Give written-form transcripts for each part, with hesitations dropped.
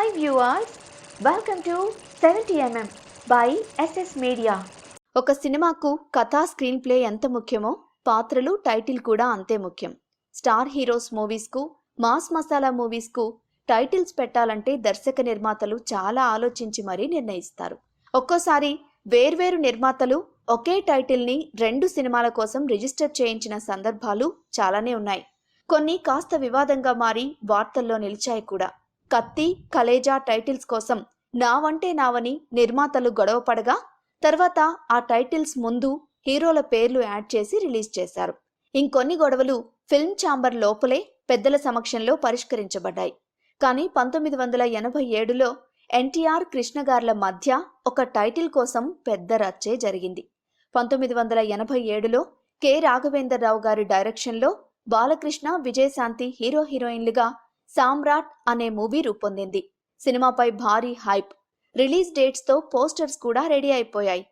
Hi viewers, welcome to 70mm by SS Media. ఒక సినిమాకు కథా స్క్రీన్ ప్లే ఎంత ముఖ్యమో పాత్రలు టైటిల్ కూడా అంతే ముఖ్యం. స్టార్ హీరోస్ మూవీస్కు మాస్ మసాలా మూవీస్కు టైటిల్స్ పెట్టాలంటే దర్శక నిర్మాతలు చాలా ఆలోచించి మరీ నిర్ణయిస్తారు. ఒక్కోసారి వేర్వేరు నిర్మాతలు ఒకే టైటిల్ని 2 సినిమాల కోసం రిజిస్టర్ చేయించిన సందర్భాలు చాలానే ఉన్నాయి. కొన్ని కాస్త వివాదంగా మారి వార్తల్లో నిలిచాయి కూడా. కత్తి, కలేజా టైటిల్స్ కోసం నావంటే నావని నిర్మాతలు గొడవ పడగా తర్వాత ఆ టైటిల్స్ ముందు హీరోల పేర్లు యాడ్ చేసి రిలీజ్ చేశారు. ఇంకొన్ని గొడవలు ఫిల్మ్ ఛాంబర్ లోపలే పెద్దల సమక్షంలో పరిష్కరించబడ్డాయి. కానీ 1987లో ఎన్టీఆర్, కృష్ణగార్ల మధ్య ఒక టైటిల్ కోసం పెద్ద రచ్చే జరిగింది. 1987లో కె రాఘవేంద్రరావు గారి డైరెక్షన్లో బాలకృష్ణ, విజయశాంతి హీరో హీరోయిన్లుగా సామ్రాట్ అనే మూవీ రూపొందింది. సినిమాపై భారీ హైప్, రిలీజ్ డేట్స్తో పోస్టర్స్ కూడా రెడీ అయిపోయాయి.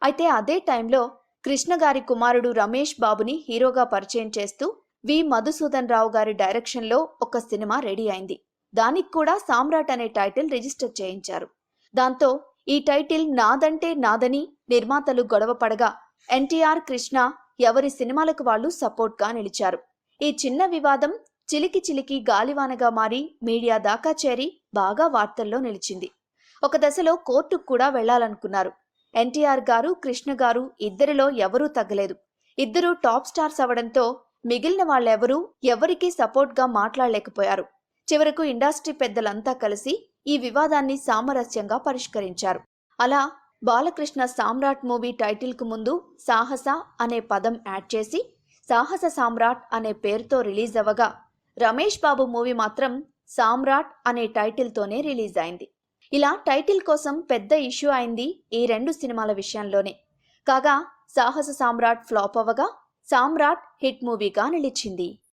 అయితే అదే టైంలో కృష్ణ గారి కుమారుడు రమేష్ బాబుని హీరోగా పరిచయం చేస్తూ వి మధుసూదన్ రావు గారి డైరెక్షన్లో ఒక సినిమా రెడీ అయింది. దానికి కూడా సామ్రాట్ అనే టైటిల్ రిజిస్టర్ చేయించారు. దాంతో ఈ టైటిల్ నాదంటే నాదని నిర్మాతలు గొడవ పడగా ఎన్టీఆర్, కృష్ణ ఎవరి సినిమాలకు వాళ్ళు సపోర్ట్గా నిలిచారు. ఈ చిన్న వివాదం చిలికి చిలికి గాలివానగా మారి మీడియా దాకా చేరి బాగా వార్తల్లో నిలిచింది. ఒక దశలో కోర్టుకు కూడా వెళ్లాలనుకున్నారు. ఎన్టీఆర్ గారు, కృష్ణ గారు ఇద్దరిలో ఎవరూ తగ్గలేదు. ఇద్దరూ టాప్ స్టార్స్ అవడంతో మిగిలిన వాళ్ళెవరూ ఎవరికీ సపోర్ట్గా మాట్లాడలేకపోయారు. చివరకు ఇండస్ట్రీ పెద్దలంతా కలిసి ఈ వివాదాన్ని సామరస్యంగా పరిష్కరించారు. అలా బాలకృష్ణ సామ్రాట్ మూవీ టైటిల్కు ముందు సాహస అనే పదం యాడ్ చేసి సాహస సామ్రాట్ అనే పేరుతో రిలీజ్ అవ్వగా రమేష్ బాబు మూవీ మాత్రం సామ్రాట్ అనే టైటిల్తోనే రిలీజ్ అయింది. ఇలా టైటిల్ కోసం పెద్ద ఇష్యూ అయింది ఈ 2 సినిమాల విషయంలోనే. కాగా సాహస సామ్రాట్ ఫ్లాప్ అవ్వగా సామ్రాట్ హిట్ మూవీగా నిలిచింది.